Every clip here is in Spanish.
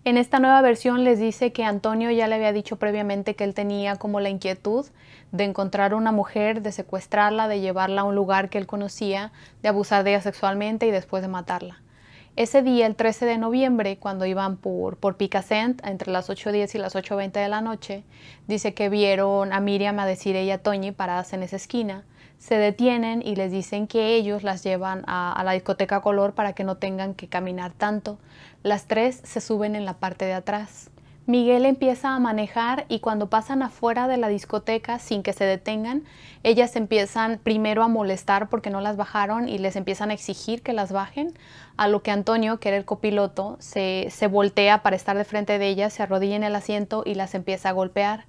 En esta nueva versión les dice que Antonio ya le había dicho previamente que él tenía como la inquietud de encontrar una mujer, de secuestrarla, de llevarla a un lugar que él conocía, de abusar de ella sexualmente y después de matarla. Ese día, el 13 de noviembre, cuando iban por Picassent, entre las 8:10 y las 8:20 de la noche, dice que vieron a Miriam, a Desiree y a Toñi paradas en esa esquina. Se detienen y les dicen que ellos las llevan a la discoteca Color para que no tengan que caminar tanto. Las tres se suben en la parte de atrás. Miguel empieza a manejar y cuando pasan afuera de la discoteca sin que se detengan, ellas empiezan primero a molestar porque no las bajaron y les empiezan a exigir que las bajen, a lo que Antonio, que era el copiloto, se voltea para estar de frente de ellas, se arrodilla en el asiento y las empieza a golpear.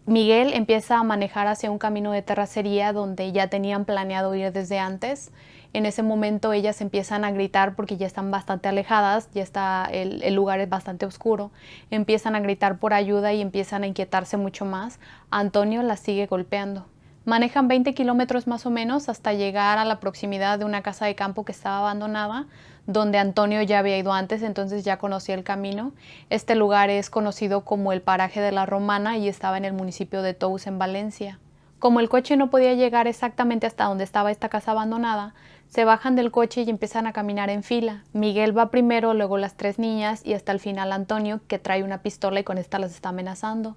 Miguel empieza a manejar hacia un camino de terracería donde ya tenían planeado ir desde antes. En ese momento ellas empiezan a gritar porque ya están bastante alejadas, ya está el lugar es bastante oscuro. Empiezan a gritar por ayuda y empiezan a inquietarse mucho más. Antonio las sigue golpeando. Manejan 20 kilómetros más o menos hasta llegar a la proximidad de una casa de campo que estaba abandonada, donde Antonio ya había ido antes, entonces ya conocía el camino. Este lugar es conocido como el paraje de la Romana y estaba en el municipio de Tous, en Valencia. Como el coche no podía llegar exactamente hasta donde estaba esta casa abandonada, se bajan del coche y empiezan a caminar en fila. Miguel va primero, luego las tres niñas y hasta el final Antonio, que trae una pistola y con esta las está amenazando.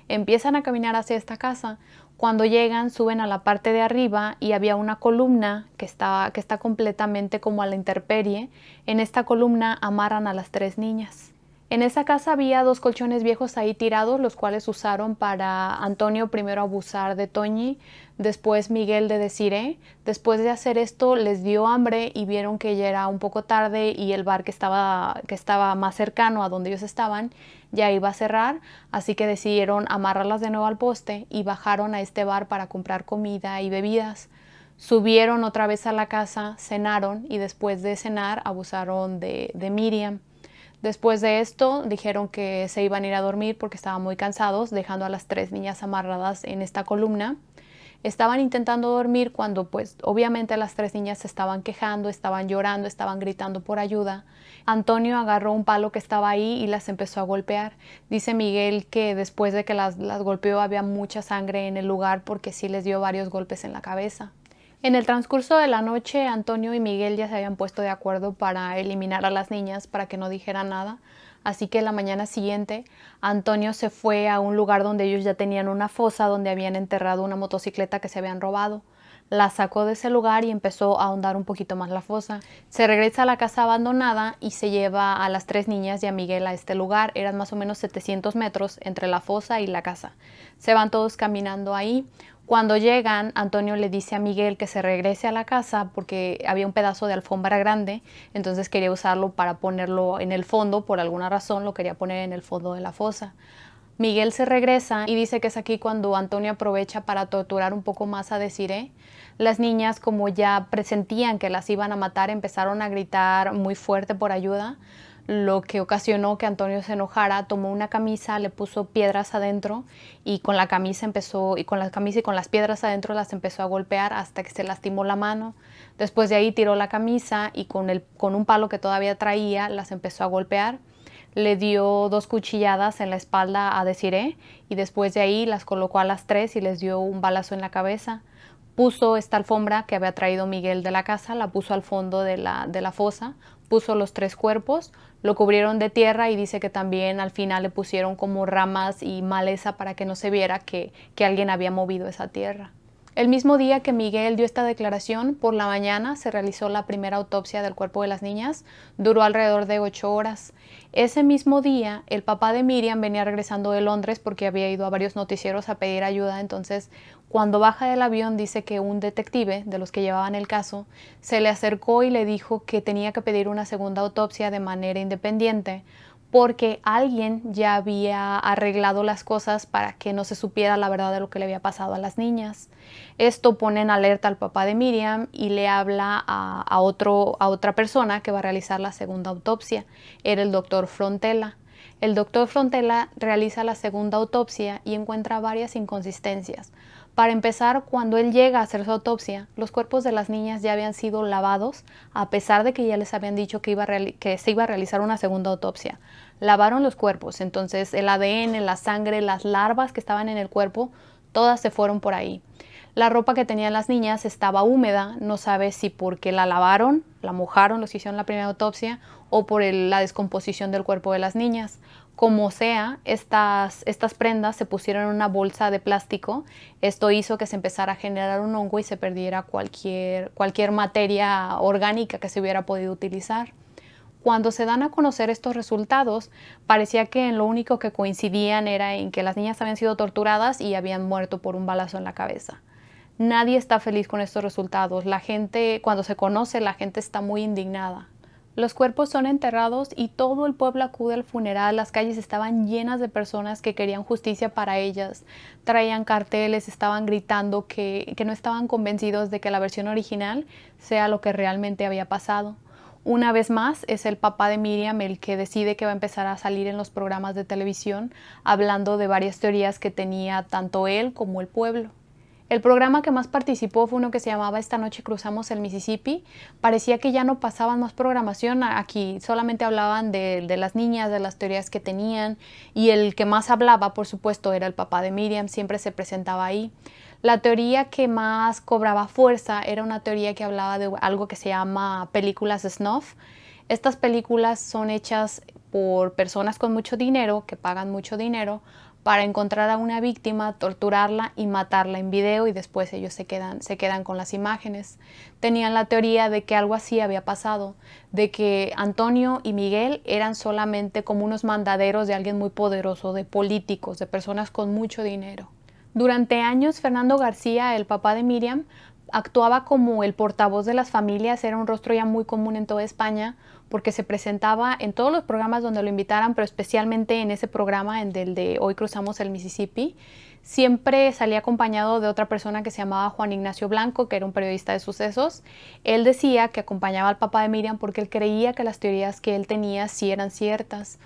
Empiezan a caminar hacia esta casa. Cuando llegan, suben a la parte de arriba y había una columna que está completamente como a la intemperie. En esta columna amarran a las tres niñas. En esa casa había dos colchones viejos ahí tirados, los cuales usaron para Antonio primero abusar de Toñi, después Miguel de Desiree. Después de hacer esto les dio hambre y vieron que ya era un poco tarde y el bar que estaba más cercano a donde ellos estaban ya iba a cerrar, así que decidieron amarrarlas de nuevo al poste y bajaron a este bar para comprar comida y bebidas. Subieron otra vez a la casa, cenaron y después de cenar abusaron de Miriam. Después de esto dijeron que se iban a ir a dormir porque estaban muy cansados, dejando a las tres niñas amarradas en esta columna. Estaban intentando dormir cuando pues obviamente las tres niñas se estaban quejando, estaban llorando, estaban gritando por ayuda. Antonio agarró un palo que estaba ahí y las empezó a golpear. Dice Miguel que después de que las golpeó había mucha sangre en el lugar porque sí les dio varios golpes en la cabeza. En el transcurso de la noche, Antonio y Miguel ya se habían puesto de acuerdo para eliminar a las niñas para que no dijeran nada. Así que la mañana siguiente, Antonio se fue a un lugar donde ellos ya tenían una fosa donde habían enterrado una motocicleta que se habían robado. La sacó de ese lugar y empezó a ahondar un poquito más la fosa. Se regresa a la casa abandonada y se lleva a las tres niñas y a Miguel a este lugar. Eran más o menos 700 metros entre la fosa y la casa. Se van todos caminando ahí. Cuando llegan, Antonio le dice a Miguel que se regrese a la casa porque había un pedazo de alfombra grande, entonces quería usarlo para ponerlo en el fondo, por alguna razón lo quería poner en el fondo de la fosa. Miguel se regresa y dice que es aquí cuando Antonio aprovecha para torturar un poco más a Desiree. Las niñas, como ya presentían que las iban a matar, empezaron a gritar muy fuerte por ayuda, lo que ocasionó que Antonio se enojara. Tomó una camisa, le puso piedras adentro y con la camisa y con las piedras adentro las empezó a golpear hasta que se lastimó la mano. Después de ahí tiró la camisa y con un palo que todavía traía las empezó a golpear. Le dio 2 cuchilladas en la espalda a Desiree y después de ahí las colocó a las tres y les dio un balazo en la cabeza. Puso esta alfombra que había traído Miguel de la casa, la puso al fondo de la fosa, puso los tres cuerpos, lo cubrieron de tierra y dice que también al final le pusieron como ramas y maleza para que no se viera que alguien había movido esa tierra. El mismo día que Miguel dio esta declaración, por la mañana se realizó la primera autopsia del cuerpo de las niñas. Duró alrededor de 8 horas. Ese mismo día, el papá de Miriam venía regresando de Londres porque había ido a varios noticieros a pedir ayuda. Entonces, cuando baja del avión, dice que un detective de los que llevaban el caso se le acercó y le dijo que tenía que pedir una segunda autopsia de manera independiente porque alguien ya había arreglado las cosas para que no se supiera la verdad de lo que le había pasado a las niñas. Esto pone en alerta al papá de Miriam y le habla a otra persona que va a realizar la segunda autopsia. Era el doctor Frontela. El doctor Frontela realiza la segunda autopsia y encuentra varias inconsistencias. Para empezar, cuando él llega a hacer su autopsia, los cuerpos de las niñas ya habían sido lavados, a pesar de que ya les habían dicho que se iba a realizar una segunda autopsia. Lavaron los cuerpos, entonces el ADN, la sangre, las larvas que estaban en el cuerpo, todas se fueron por ahí. La ropa que tenían las niñas estaba húmeda, no sabe si porque la lavaron, la mojaron los que hicieron la primera autopsia, o por la descomposición del cuerpo de las niñas. Como sea, estas prendas se pusieron en una bolsa de plástico. Esto hizo que se empezara a generar un hongo y se perdiera cualquier materia orgánica que se hubiera podido utilizar. Cuando se dan a conocer estos resultados, parecía que en lo único que coincidían era en que las niñas habían sido torturadas y habían muerto por un balazo en la cabeza. Nadie está feliz con estos resultados. La gente, cuando se conoce, la gente está muy indignada. Los cuerpos son enterrados y todo el pueblo acude al funeral. Las calles estaban llenas de personas que querían justicia para ellas. Traían carteles, estaban gritando que no estaban convencidos de que la versión original sea lo que realmente había pasado. Una vez más, es el papá de Miriam el que decide que va a empezar a salir en los programas de televisión hablando de varias teorías que tenía tanto él como el pueblo. El programa que más participó fue uno que se llamaba Esta noche cruzamos el Mississippi. Parecía que ya no pasaban más programación aquí, solamente hablaban de las niñas, de las teorías que tenían, y el que más hablaba, por supuesto, era el papá de Miriam, siempre se presentaba ahí. La teoría que más cobraba fuerza era una teoría que hablaba de algo que se llama películas snuff. Estas películas son hechas por personas con mucho dinero, que pagan mucho dinero, para encontrar a una víctima, torturarla y matarla en video y después ellos se quedan con las imágenes. Tenían la teoría de que algo así había pasado, de que Antonio y Miguel eran solamente como unos mandaderos de alguien muy poderoso, de políticos, de personas con mucho dinero. Durante años, Fernando García, el papá de Miriam, actuaba como el portavoz de las familias, era un rostro ya muy común en toda España, porque se presentaba en todos los programas donde lo invitaran, pero especialmente en ese programa, en el de Hoy cruzamos el Mississippi. Siempre salía acompañado de otra persona que se llamaba Juan Ignacio Blanco, que era un periodista de sucesos. Él decía que acompañaba al papá de Miriam porque él creía que las teorías que él tenía sí eran ciertas.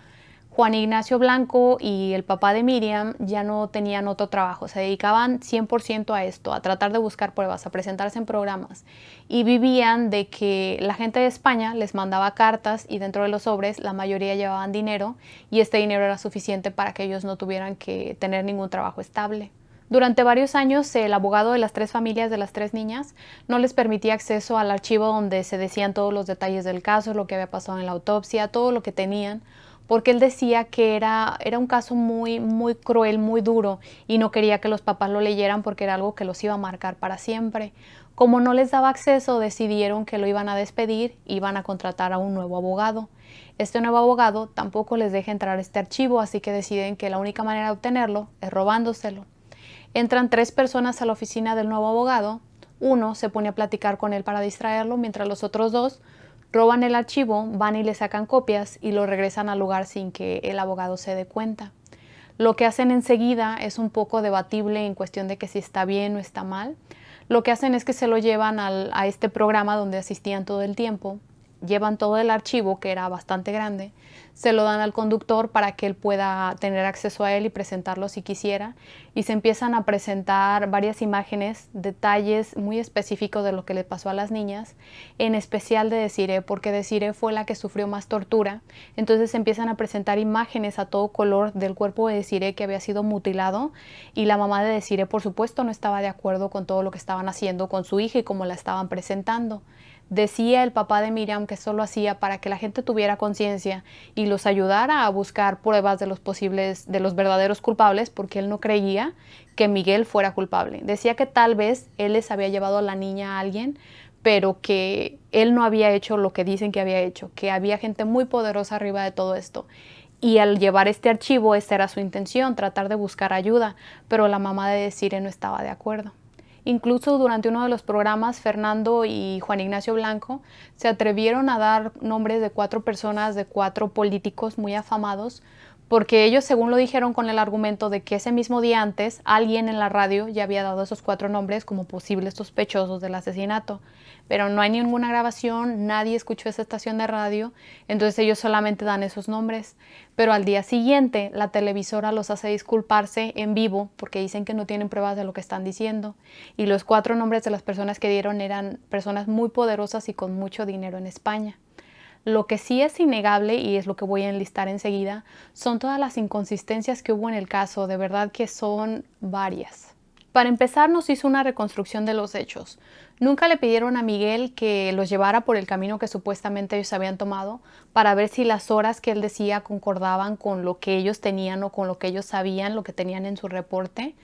Juan Ignacio Blanco y el papá de Miriam ya no tenían otro trabajo, se dedicaban 100% a esto, a tratar de buscar pruebas, a presentarse en programas, y vivían de que la gente de España les mandaba cartas y dentro de los sobres la mayoría llevaban dinero y este dinero era suficiente para que ellos no tuvieran que tener ningún trabajo estable. Durante varios años el abogado de las tres familias de las tres niñas no les permitía acceso al archivo donde se decían todos los detalles del caso, lo que había pasado en la autopsia, todo lo que tenían, porque él decía que era un caso muy cruel, muy duro, y no quería que los papás lo leyeran porque era algo que los iba a marcar para siempre. Como no les daba acceso, decidieron que lo iban a despedir y iban a contratar a un nuevo abogado. Este nuevo abogado tampoco les deja entrar a este archivo, así que deciden que la única manera de obtenerlo es robándoselo. Entran 3 personas a la oficina del nuevo abogado. Uno se pone a platicar con él para distraerlo, mientras los otros 2 roban el archivo, van y le sacan copias y lo regresan al lugar sin que el abogado se dé cuenta. Lo que hacen enseguida es un poco debatible en cuestión de que si está bien o está mal. Lo que hacen es que se lo llevan a este programa donde asistían todo el tiempo, llevan todo el archivo, que era bastante grande, se lo dan al conductor para que él pueda tener acceso a él y presentarlo si quisiera, y se empiezan a presentar varias imágenes, detalles muy específicos de lo que le pasó a las niñas, en especial de Desiree, porque Desiree fue la que sufrió más tortura. Entonces se empiezan a presentar imágenes a todo color del cuerpo de Desiree que había sido mutilado, y la mamá de Desiree, por supuesto, no estaba de acuerdo con todo lo que estaban haciendo con su hija y cómo la estaban presentando. Decía el papá de Miriam que solo hacía para que la gente tuviera conciencia y los ayudara a buscar pruebas de los verdaderos culpables, porque él no creía que Miguel fuera culpable. Decía que tal vez él les había llevado a la niña a alguien, pero que él no había hecho lo que dicen que había hecho, que había gente muy poderosa arriba de todo esto. Y al llevar este archivo, esa era su intención, tratar de buscar ayuda, pero la mamá de Desiree no estaba de acuerdo. Incluso durante uno de los programas, Fernando y Juan Ignacio Blanco se atrevieron a dar nombres de 4 personas, de 4 políticos muy afamados, porque ellos, según lo dijeron, con el argumento de que ese mismo día antes alguien en la radio ya había dado esos 4 nombres como posibles sospechosos del asesinato. pero no hay ninguna grabación, nadie escuchó esa estación de radio, entonces ellos solamente dan esos nombres. Pero al día siguiente la televisora los hace disculparse en vivo porque dicen que no tienen pruebas de lo que están diciendo. Y los 4 nombres de las personas que dieron eran personas muy poderosas y con mucho dinero en España. Lo que sí es innegable, y es lo que voy a enlistar enseguida, son todas las inconsistencias que hubo en el caso, de verdad que son varias. Para empezar, nos hizo una reconstrucción de los hechos. Nunca le pidieron a Miguel que los llevara por el camino que supuestamente ellos habían tomado para ver si las horas que él decía concordaban con lo que ellos tenían o con lo que ellos sabían, lo que tenían en su reporte.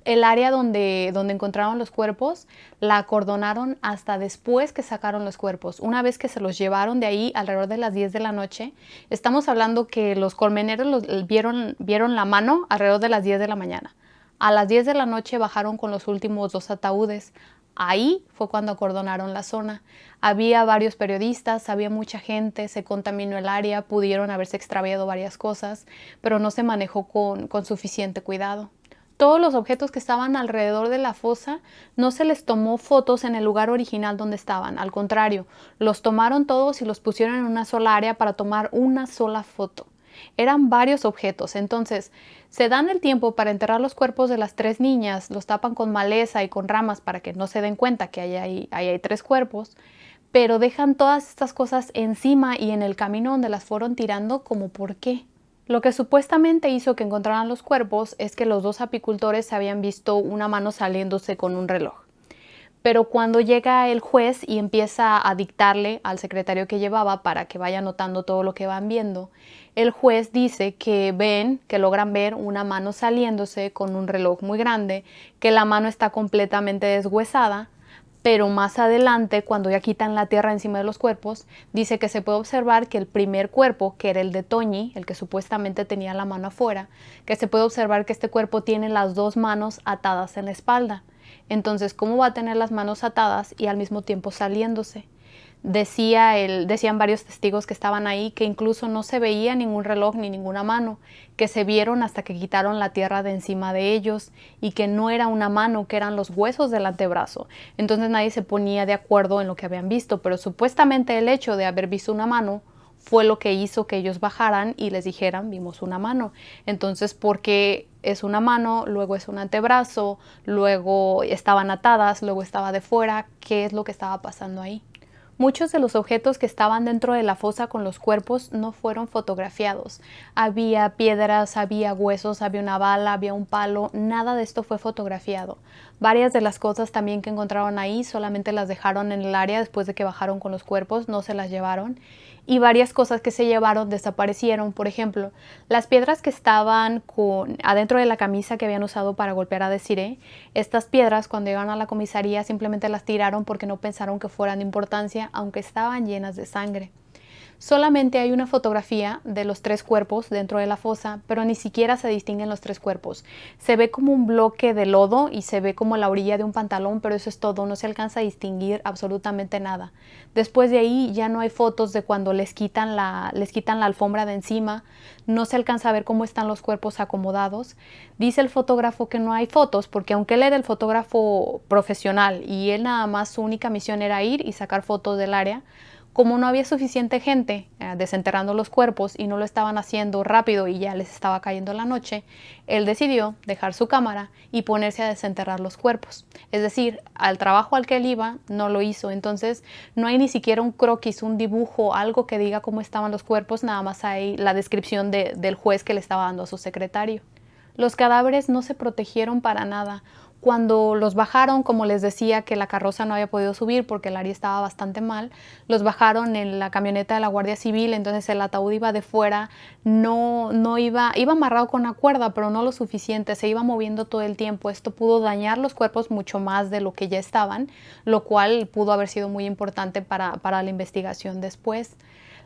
El área donde encontraron los cuerpos la acordonaron hasta después que sacaron los cuerpos. Una vez que se los llevaron de ahí alrededor de las 10 de la noche, estamos hablando que los colmeneros vieron la mano alrededor de las 10 de la mañana. A las 10 de la noche bajaron con los últimos 2 ataúdes. Ahí fue cuando acordonaron la zona. Había varios periodistas, había mucha gente, se contaminó el área, pudieron haberse extraviado varias cosas, pero no se manejó con suficiente cuidado. Todos los objetos que estaban alrededor de la fosa no se les tomó fotos en el lugar original donde estaban. Al contrario, los tomaron todos y los pusieron en una sola área para tomar una sola foto. Eran varios objetos, entonces se dan el tiempo para enterrar los cuerpos de las 3 niñas, los tapan con maleza y con ramas para que no se den cuenta que ahí hay 3 cuerpos, pero dejan todas estas cosas encima y en el camino donde las fueron tirando, como ¿por qué? Lo que supuestamente hizo que encontraran los cuerpos es que los 2 apicultores habían visto una mano saliéndose con un reloj. Pero cuando llega el juez y empieza a dictarle al secretario que llevaba para que vaya anotando todo lo que van viendo, el juez dice que logran ver una mano saliéndose con un reloj muy grande, que la mano está completamente deshuesada, pero más adelante, cuando ya quitan la tierra encima de los cuerpos, dice que se puede observar que el primer cuerpo, que era el de Toñi, el que supuestamente tenía la mano afuera, que se puede observar que este cuerpo tiene las 2 manos atadas en la espalda. Entonces, ¿cómo va a tener las manos atadas y al mismo tiempo saliéndose? Decían varios testigos que estaban ahí que incluso no se veía ningún reloj ni ninguna mano, que se vieron hasta que quitaron la tierra de encima de ellos y que no era una mano, que eran los huesos del antebrazo. Entonces nadie se ponía de acuerdo en lo que habían visto, pero supuestamente el hecho de haber visto una mano fue lo que hizo que ellos bajaran y les dijeran, vimos una mano. Entonces, porque es una mano, luego es un antebrazo, luego estaban atadas, luego estaba de fuera, ¿qué es lo que estaba pasando ahí? Muchos de los objetos que estaban dentro de la fosa con los cuerpos no fueron fotografiados. Había piedras, había huesos, había una bala, había un palo, nada de esto fue fotografiado. Varias de las cosas también que encontraron ahí solamente las dejaron en el área después de que bajaron con los cuerpos, no se las llevaron. Y varias cosas que se llevaron desaparecieron. Por ejemplo, las piedras que estaban adentro de la camisa que habían usado para golpear a Desiree, estas piedras cuando llegaron a la comisaría simplemente las tiraron porque no pensaron que fueran de importancia, aunque estaban llenas de sangre. Solamente hay una fotografía de los 3 cuerpos dentro de la fosa, pero ni siquiera se distinguen los 3 cuerpos. Se ve como un bloque de lodo y se ve como la orilla de un pantalón, pero eso es todo, no se alcanza a distinguir absolutamente nada. Después de ahí ya no hay fotos de cuando les quitan la alfombra de encima, no se alcanza a ver cómo están los cuerpos acomodados. Dice el fotógrafo que no hay fotos porque aunque él era el fotógrafo profesional y él nada más su única misión era ir y sacar fotos del área, como no había suficiente gente desenterrando los cuerpos y no lo estaban haciendo rápido y ya les estaba cayendo la noche, él decidió dejar su cámara y ponerse a desenterrar los cuerpos. Es decir, al trabajo al que él iba no lo hizo, entonces no hay ni siquiera un croquis, un dibujo, algo que diga cómo estaban los cuerpos, nada más hay la descripción del juez que le estaba dando a su secretario. Los cadáveres no se protegieron para nada. Cuando los bajaron, como les decía que la carroza no había podido subir porque el área estaba bastante mal, los bajaron en la camioneta de la Guardia Civil, entonces el ataúd iba de fuera, iba amarrado con una cuerda, pero no lo suficiente, se iba moviendo todo el tiempo. Esto pudo dañar los cuerpos mucho más de lo que ya estaban, lo cual pudo haber sido muy importante para la investigación después.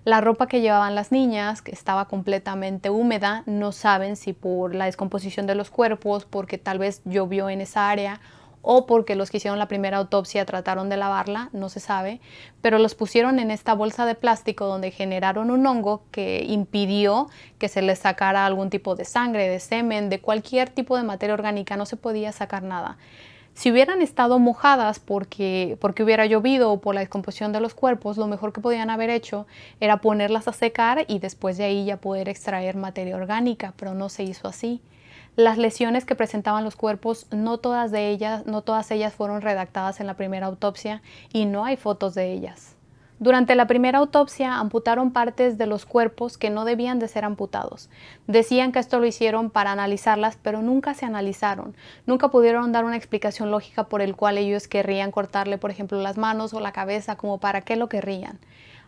La ropa que llevaban las niñas, que estaba completamente húmeda, no saben si por la descomposición de los cuerpos, porque tal vez llovió en esa área o porque los que hicieron la primera autopsia trataron de lavarla, no se sabe, pero los pusieron en esta bolsa de plástico donde generaron un hongo que impidió que se les sacara algún tipo de sangre, de semen, de cualquier tipo de materia orgánica, no se podía sacar nada. Si hubieran estado mojadas porque hubiera llovido o por la descomposición de los cuerpos, lo mejor que podían haber hecho era ponerlas a secar y después de ahí ya poder extraer materia orgánica, pero no se hizo así. Las lesiones que presentaban los cuerpos, no todas ellas fueron redactadas en la primera autopsia y no hay fotos de ellas. Durante la primera autopsia amputaron partes de los cuerpos que no debían de ser amputados. Decían que esto lo hicieron para analizarlas, pero nunca se analizaron. Nunca pudieron dar una explicación lógica por el cual ellos querrían cortarle, por ejemplo, las manos o la cabeza, como para qué lo querrían.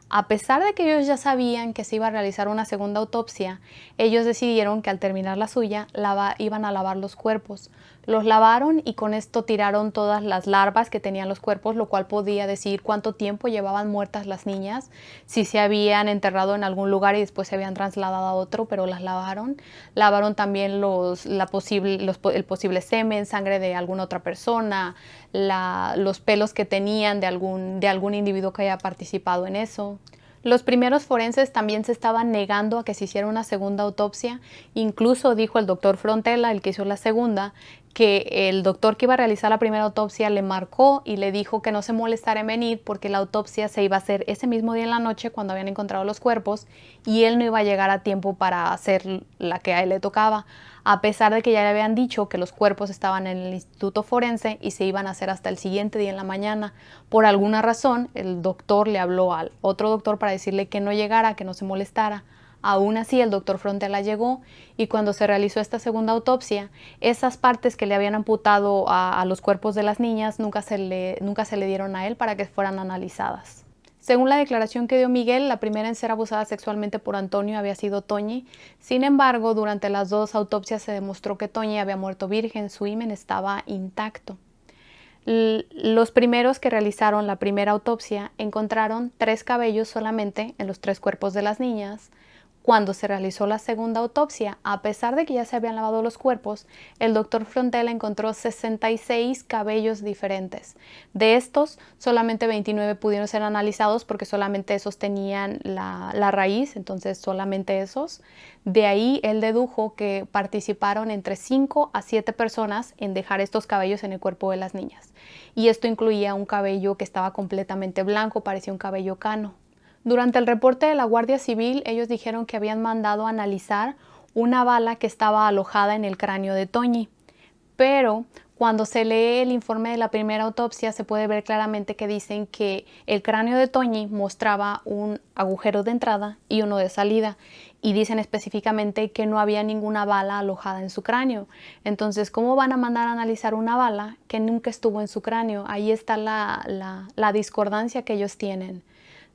A pesar de que ellos ya sabían que se iba a realizar una segunda autopsia, ellos decidieron que al terminar la suya iban a lavar los cuerpos. Los lavaron y con esto tiraron todas las larvas que tenían los cuerpos, lo cual podía decir cuánto tiempo llevaban muertas las niñas, si se habían enterrado en algún lugar y después se habían trasladado a otro, pero las lavaron. Lavaron también el posible semen, sangre de alguna otra persona, los pelos que tenían de algún individuo que haya participado en eso. Los primeros forenses también se estaban negando a que se hiciera una segunda autopsia. Incluso dijo el doctor Frontela, el que hizo la segunda, que el doctor que iba a realizar la primera autopsia le marcó y le dijo que no se molestara en venir porque la autopsia se iba a hacer ese mismo día en la noche cuando habían encontrado los cuerpos y él no iba a llegar a tiempo para hacer la que a él le tocaba, a pesar de que ya le habían dicho que los cuerpos estaban en el Instituto Forense y se iban a hacer hasta el siguiente día en la mañana. Por alguna razón, el doctor le habló al otro doctor para decirle que no llegara, que no se molestara. Aún así, el doctor Frontela llegó y cuando se realizó esta segunda autopsia, esas partes que le habían amputado a los cuerpos de las niñas nunca se le dieron a él para que fueran analizadas. Según la declaración que dio Miguel, la primera en ser abusada sexualmente por Antonio había sido Toñi. Sin embargo, durante las dos autopsias se demostró que Toñi había muerto virgen, su himen estaba intacto. Los primeros que realizaron la primera autopsia encontraron 3 cabellos solamente en los 3 cuerpos de las niñas. Cuando se realizó la segunda autopsia, a pesar de que ya se habían lavado los cuerpos, el doctor Frontela encontró 66 cabellos diferentes. De estos, solamente 29 pudieron ser analizados porque solamente esos tenían la raíz, entonces solamente esos. De ahí él dedujo que participaron entre 5 a 7 personas en dejar estos cabellos en el cuerpo de las niñas. Y esto incluía un cabello que estaba completamente blanco, parecía un cabello cano. Durante el reporte de la Guardia Civil, ellos dijeron que habían mandado a analizar una bala que estaba alojada en el cráneo de Toñi. Pero cuando se lee el informe de la primera autopsia, se puede ver claramente que dicen que el cráneo de Toñi mostraba un agujero de entrada y uno de salida. Y dicen específicamente que no había ninguna bala alojada en su cráneo. Entonces, ¿cómo van a mandar a analizar una bala que nunca estuvo en su cráneo? Ahí está la discordancia que ellos tienen.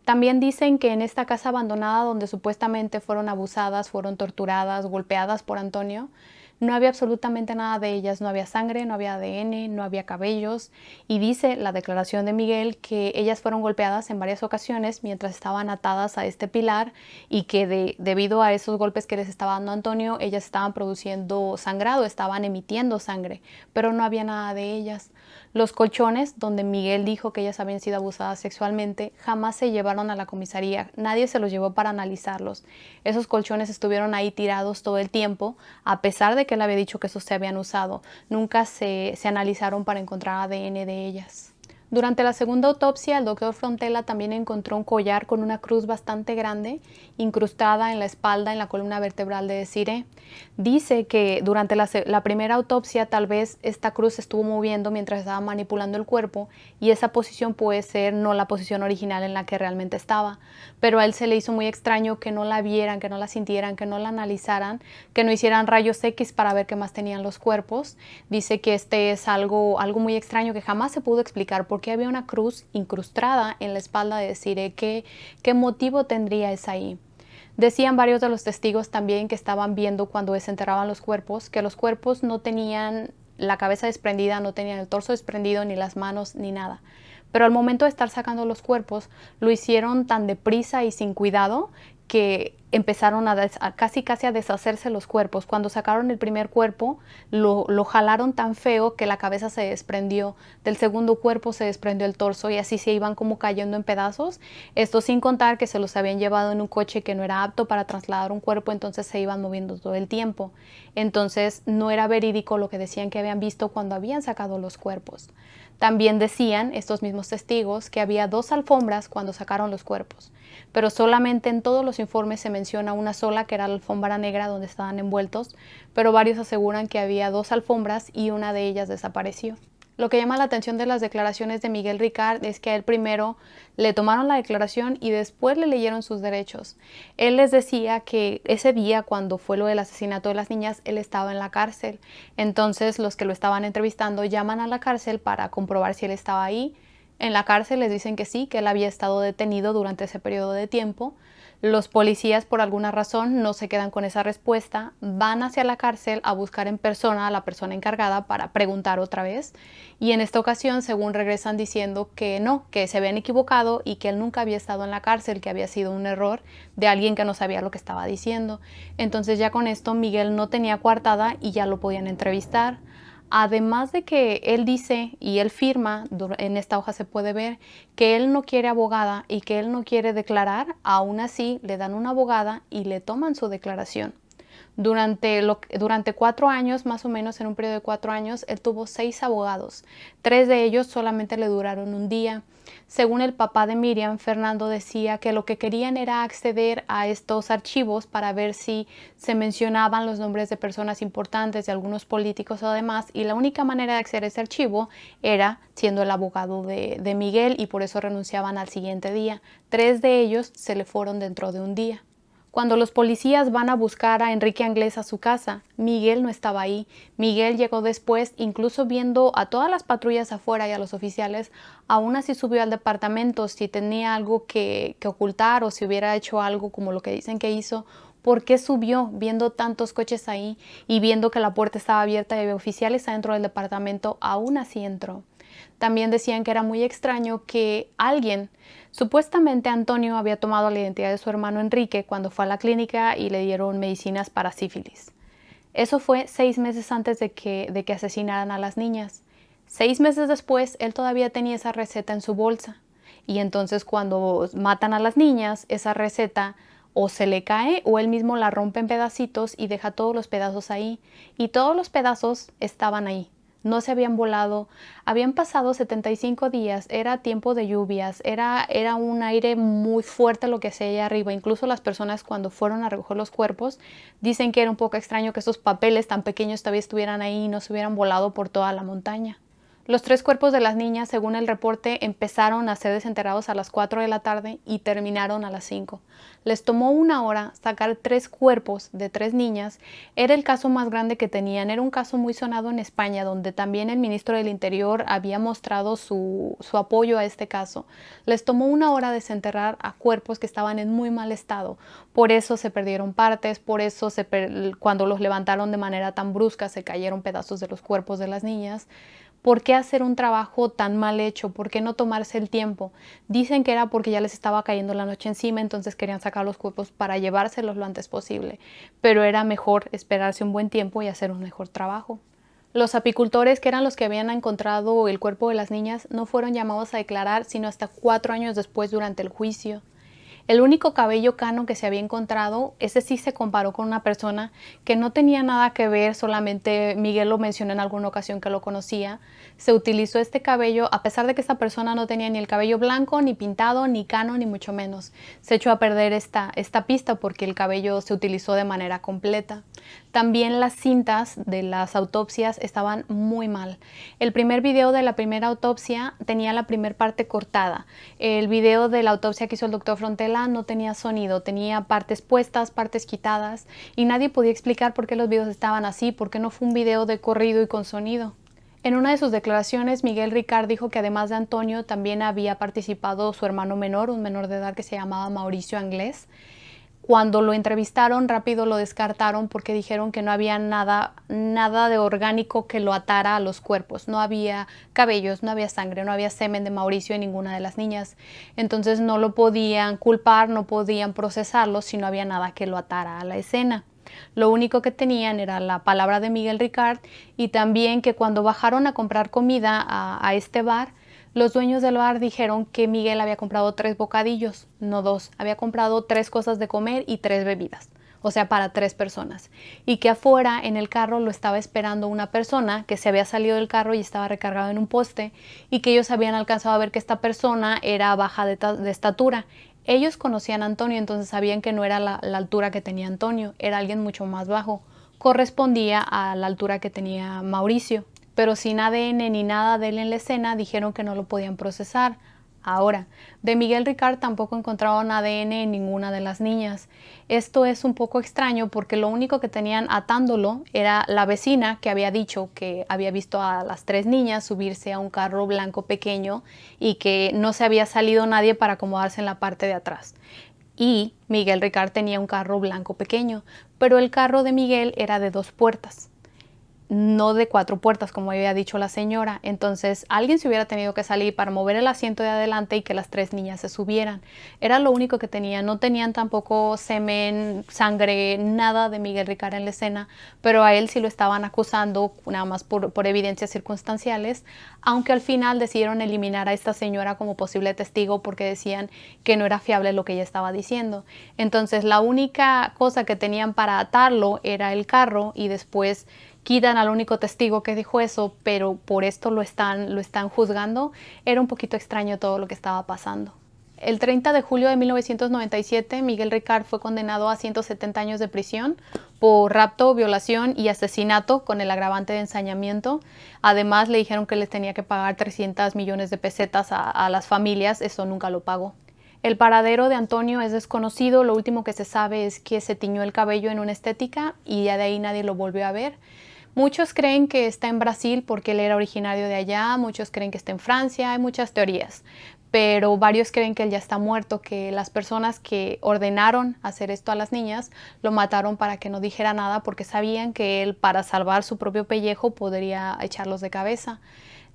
También dicen que en esta casa abandonada donde supuestamente fueron abusadas, fueron torturadas, golpeadas por Antonio, no había absolutamente nada de ellas, no había sangre, no había ADN, no había cabellos y dice la declaración de Miguel que ellas fueron golpeadas en varias ocasiones mientras estaban atadas a este pilar y que debido a esos golpes que les estaba dando Antonio, ellas estaban produciendo sangrado, estaban emitiendo sangre, pero no había nada de ellas. Los colchones, donde Miguel dijo que ellas habían sido abusadas sexualmente, jamás se llevaron a la comisaría. Nadie se los llevó para analizarlos. Esos colchones estuvieron ahí tirados todo el tiempo, a pesar de que él había dicho que esos se habían usado. Nunca se analizaron para encontrar ADN de ellas. Durante la segunda autopsia, el doctor Frontela también encontró un collar con una cruz bastante grande, incrustada en la espalda, en la columna vertebral de Desiree. Dice que durante la primera autopsia tal vez esta cruz se estuvo moviendo mientras estaba manipulando el cuerpo y esa posición puede ser no la posición original en la que realmente estaba. Pero a él se le hizo muy extraño que no la vieran, que no la sintieran, que no la analizaran, que no hicieran rayos X para ver qué más tenían los cuerpos. Dice que este es algo muy extraño que jamás se pudo explicar por qué había una cruz incrustada en la espalda de Desiree, qué motivo tendría esa ahí. Decían varios de los testigos también que estaban viendo cuando desenterraban los cuerpos, que los cuerpos no tenían la cabeza desprendida, no tenían el torso desprendido, ni las manos, ni nada. Pero al momento de estar sacando los cuerpos, lo hicieron tan deprisa y sin cuidado que empezaron a casi a deshacerse los cuerpos. Cuando sacaron el primer cuerpo, lo jalaron tan feo que la cabeza se desprendió. Del segundo cuerpo se desprendió el torso y así se iban como cayendo en pedazos. Esto sin contar que se los habían llevado en un coche que no era apto para trasladar un cuerpo, entonces se iban moviendo todo el tiempo. Entonces no era verídico lo que decían que habían visto cuando habían sacado los cuerpos. También decían estos mismos testigos que había 2 alfombras cuando sacaron los cuerpos, pero solamente en todos los informes se menciona una sola, que era la alfombra negra donde estaban envueltos, pero varios aseguran que había 2 alfombras y una de ellas desapareció. Lo que llama la atención de las declaraciones de Miguel Ricard es que a él primero le tomaron la declaración y después le leyeron sus derechos. Él les decía que ese día, cuando fue lo del asesinato de las niñas, él estaba en la cárcel. Entonces los que lo estaban entrevistando llaman a la cárcel para comprobar si él estaba ahí. En la cárcel les dicen que sí, que él había estado detenido durante ese periodo de tiempo. Los policías, por alguna razón, no se quedan con esa respuesta, van hacia la cárcel a buscar en persona a la persona encargada para preguntar otra vez, y en esta ocasión, según regresan diciendo que no, que se habían equivocado y que él nunca había estado en la cárcel, que había sido un error de alguien que no sabía lo que estaba diciendo. Entonces ya con esto Miguel no tenía coartada y ya lo podían entrevistar. Además de que él dice y él firma, en esta hoja se puede ver, que él no quiere abogada y que él no quiere declarar, aún así le dan una abogada y le toman su declaración. Durante 4 años, más o menos en un periodo de 4 años, él tuvo 6 abogados. 3 de ellos solamente le duraron un día. Según el papá de Miriam, Fernando decía que lo que querían era acceder a estos archivos para ver si se mencionaban los nombres de personas importantes, de algunos políticos o demás, y la única manera de acceder a ese archivo era siendo el abogado de Miguel, y por eso renunciaban al siguiente día. 3 de ellos se le fueron dentro de un día. Cuando los policías van a buscar a Enrique Anglés a su casa, Miguel no estaba ahí. Miguel llegó después, incluso viendo a todas las patrullas afuera y a los oficiales, aún así subió al departamento si tenía algo que ocultar o si hubiera hecho algo como lo que dicen que hizo. ¿Por qué subió viendo tantos coches ahí y viendo que la puerta estaba abierta y había oficiales adentro del departamento? Aún así entró. También decían que era muy extraño que alguien, supuestamente Antonio, había tomado la identidad de su hermano Enrique cuando fue a la clínica y le dieron medicinas para sífilis. Eso fue 6 meses antes de que asesinaran a las niñas. 6 meses después, él todavía tenía esa receta en su bolsa. Y entonces cuando matan a las niñas, esa receta o se le cae o él mismo la rompe en pedacitos y deja todos los pedazos ahí. Y todos los pedazos estaban ahí. No se habían volado, habían pasado 75 días, era tiempo de lluvias, era un aire muy fuerte lo que hacía allá arriba. Incluso las personas cuando fueron a recoger los cuerpos dicen que era un poco extraño que esos papeles tan pequeños todavía estuvieran ahí y no se hubieran volado por toda la montaña. Los 3 cuerpos de las niñas, según el reporte, empezaron a ser desenterrados a las 4 de la tarde y terminaron a las 5. Les tomó 1 hora sacar 3 cuerpos de 3 niñas. Era el caso más grande que tenían. Era un caso muy sonado en España, donde también el ministro del Interior había mostrado su apoyo a este caso. Les tomó 1 hora desenterrar a cuerpos que estaban en muy mal estado. Por eso se perdieron partes, por eso cuando los levantaron de manera tan brusca se cayeron pedazos de los cuerpos de las niñas. ¿Por qué hacer un trabajo tan mal hecho? ¿Por qué no tomarse el tiempo? Dicen que era porque ya les estaba cayendo la noche encima, entonces querían sacar los cuerpos para llevárselos lo antes posible. Pero era mejor esperarse un buen tiempo y hacer un mejor trabajo. Los apicultores, que eran los que habían encontrado el cuerpo de las niñas, no fueron llamados a declarar sino hasta 4 años después durante el juicio. El único cabello cano que se había encontrado, ese sí se comparó con una persona que no tenía nada que ver, solamente Miguel lo mencionó en alguna ocasión que lo conocía. Se utilizó este cabello a pesar de que esta persona no tenía ni el cabello blanco, ni pintado, ni cano, ni mucho menos. Se echó a perder esta pista porque el cabello se utilizó de manera completa. También las cintas de las autopsias estaban muy mal. El primer video de la primera autopsia tenía la primera parte cortada. El video de la autopsia que hizo el doctor Frontela no tenía sonido, tenía partes puestas, partes quitadas, y nadie podía explicar por qué los videos estaban así, por qué no fue un video de corrido y con sonido. En una de sus declaraciones, Miguel Ricard dijo que además de Antonio también había participado su hermano menor, un menor de edad que se llamaba Mauricio Anglés. Cuando lo entrevistaron, rápido lo descartaron porque dijeron que no había nada de orgánico que lo atara a los cuerpos. No había cabellos, no había sangre, no había semen de Mauricio en ninguna de las niñas. Entonces no lo podían culpar, no podían procesarlo si no había nada que lo atara a la escena. Lo único que tenían era la palabra de Miguel Ricard y también que cuando bajaron a comprar comida a este bar, los dueños del bar dijeron que Miguel había comprado 3 bocadillos, no 2. Había comprado 3 cosas de comer y 3 bebidas, o sea, para 3 personas. Y que afuera en el carro lo estaba esperando una persona que se había salido del carro y estaba recargado en un poste y que ellos habían alcanzado a ver que esta persona era baja de estatura. Ellos conocían a Antonio, entonces sabían que no era la altura que tenía Antonio, era alguien mucho más bajo. Correspondía a la altura que tenía Mauricio. Pero sin ADN ni nada de él en la escena, dijeron que no lo podían procesar. Ahora, de Miguel Ricard tampoco encontraron ADN en ninguna de las niñas. Esto es un poco extraño porque lo único que tenían atándolo era la vecina que había dicho que había visto a las 3 niñas subirse a un carro blanco pequeño y que no se había salido nadie para acomodarse en la parte de atrás. Y Miguel Ricard tenía un carro blanco pequeño, pero el carro de Miguel era de 2 puertas. No de 4 puertas, como había dicho la señora. Entonces alguien se hubiera tenido que salir para mover el asiento de adelante y que las 3 niñas se subieran. Era lo único que tenían. No tenían tampoco semen, sangre, nada de Miguel Ricard en la escena, pero a él sí lo estaban acusando nada más por evidencias circunstanciales, aunque al final decidieron eliminar a esta señora como posible testigo porque decían que no era fiable lo que ella estaba diciendo. Entonces la única cosa que tenían para atarlo era el carro y después quitan al único testigo que dijo eso, pero por esto lo están juzgando. Era un poquito extraño todo lo que estaba pasando. El 30 de julio de 1997, Miguel Ricard fue condenado a 170 años de prisión por rapto, violación y asesinato con el agravante de ensañamiento. Además, le dijeron que les tenía que pagar 300 millones de pesetas a las familias. Eso nunca lo pagó. El paradero de Antonio es desconocido. Lo último que se sabe es que se tiñó el cabello en una estética y ya de ahí nadie lo volvió a ver. Muchos creen que está en Brasil porque él era originario de allá, muchos creen que está en Francia, hay muchas teorías, pero varios creen que él ya está muerto, que las personas que ordenaron hacer esto a las niñas lo mataron para que no dijera nada porque sabían que él, para salvar su propio pellejo, podría echarlos de cabeza.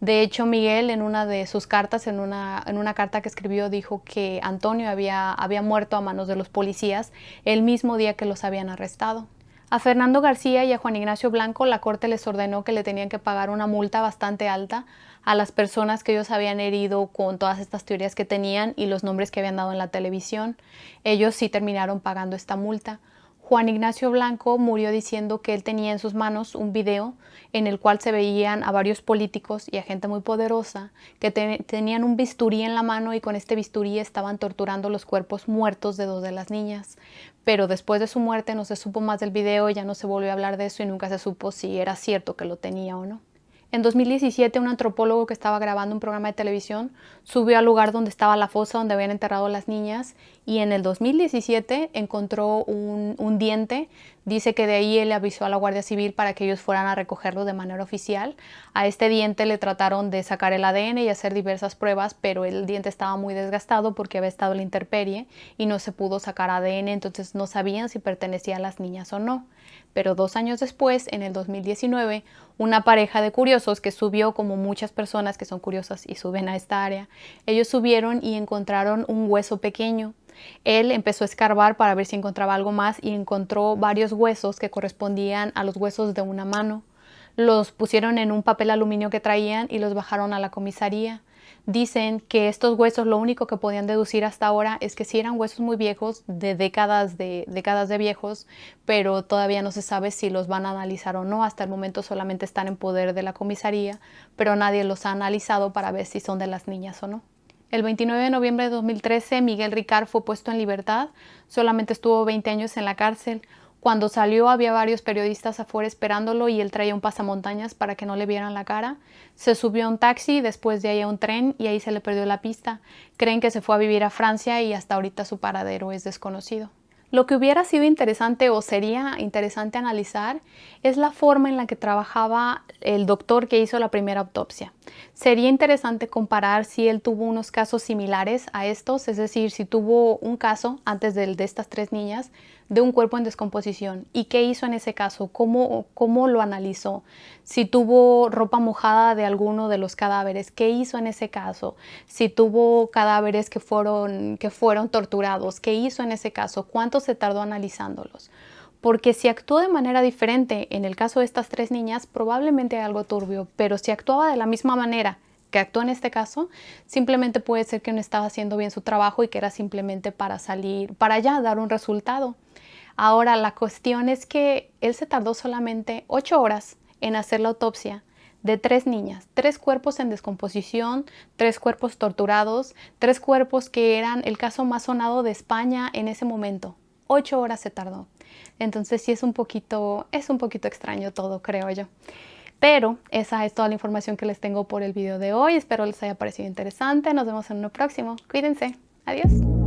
De hecho, Miguel en una de sus cartas, en una carta que escribió, dijo que Antonio había muerto a manos de los policías el mismo día que los habían arrestado. A Fernando García y a Juan Ignacio Blanco la corte les ordenó que le tenían que pagar una multa bastante alta a las personas que ellos habían herido con todas estas teorías que tenían y los nombres que habían dado en la televisión. Ellos sí terminaron pagando esta multa. Juan Ignacio Blanco murió diciendo que él tenía en sus manos un video en el cual se veían a varios políticos y a gente muy poderosa que tenían un bisturí en la mano y con este bisturí estaban torturando los cuerpos muertos de 2 de las niñas. Pero después de su muerte no se supo más del video, ya no se volvió a hablar de eso y nunca se supo si era cierto que lo tenía o no. En 2017, un antropólogo que estaba grabando un programa de televisión subió al lugar donde estaba la fosa donde habían enterrado a las niñas y en el 2017 encontró un diente. Dice que de ahí él avisó a la Guardia Civil para que ellos fueran a recogerlo de manera oficial. A este diente le trataron de sacar el ADN y hacer diversas pruebas, pero el diente estaba muy desgastado porque había estado en la intemperie y no se pudo sacar ADN, entonces no sabían si pertenecía a las niñas o no. Pero 2 años después, en el 2019, una pareja de curiosos que subió, como muchas personas que son curiosas y suben a esta área, ellos subieron y encontraron un hueso pequeño. Él empezó a escarbar para ver si encontraba algo más y encontró varios huesos que correspondían a los huesos de una mano. Los pusieron en un papel aluminio que traían y los bajaron a la comisaría. Dicen que estos huesos, lo único que podían deducir hasta ahora es que sí eran huesos muy viejos, de décadas de viejos, pero todavía no se sabe si los van a analizar o no. Hasta el momento solamente están en poder de la comisaría, pero nadie los ha analizado para ver si son de las niñas o no. El 29 de noviembre de 2013, Miguel Ricard fue puesto en libertad. Solamente estuvo 20 años en la cárcel. Cuando salió había varios periodistas afuera esperándolo y él traía un pasamontañas para que no le vieran la cara. Se subió a un taxi, después de ahí a un tren y ahí se le perdió la pista. Creen que se fue a vivir a Francia y hasta ahorita su paradero es desconocido. Lo que hubiera sido interesante o sería interesante analizar es la forma en la que trabajaba el doctor que hizo la primera autopsia. Sería interesante comparar si él tuvo unos casos similares a estos, es decir, si tuvo un caso antes del de estas 3 niñas de un cuerpo en descomposición y qué hizo en ese caso, cómo lo analizó, si tuvo ropa mojada de alguno de los cadáveres, qué hizo en ese caso, si tuvo cadáveres que fueron torturados, qué hizo en ese caso, cuánto se tardó analizándolos. Porque si actuó de manera diferente en el caso de estas 3 niñas, probablemente hay algo turbio, pero si actuaba de la misma manera que actuó en este caso, simplemente puede ser que no estaba haciendo bien su trabajo y que era simplemente para salir, para ya dar un resultado. Ahora, la cuestión es que él se tardó solamente 8 horas en hacer la autopsia de 3 niñas, 3 cuerpos en descomposición, 3 cuerpos torturados, 3 cuerpos que eran el caso más sonado de España en ese momento. 8 horas se tardó. Entonces sí es un poquito extraño todo, creo yo. Pero esa es toda la información que les tengo por el video de hoy. Espero les haya parecido interesante. Nos vemos en uno próximo. Cuídense. Adiós.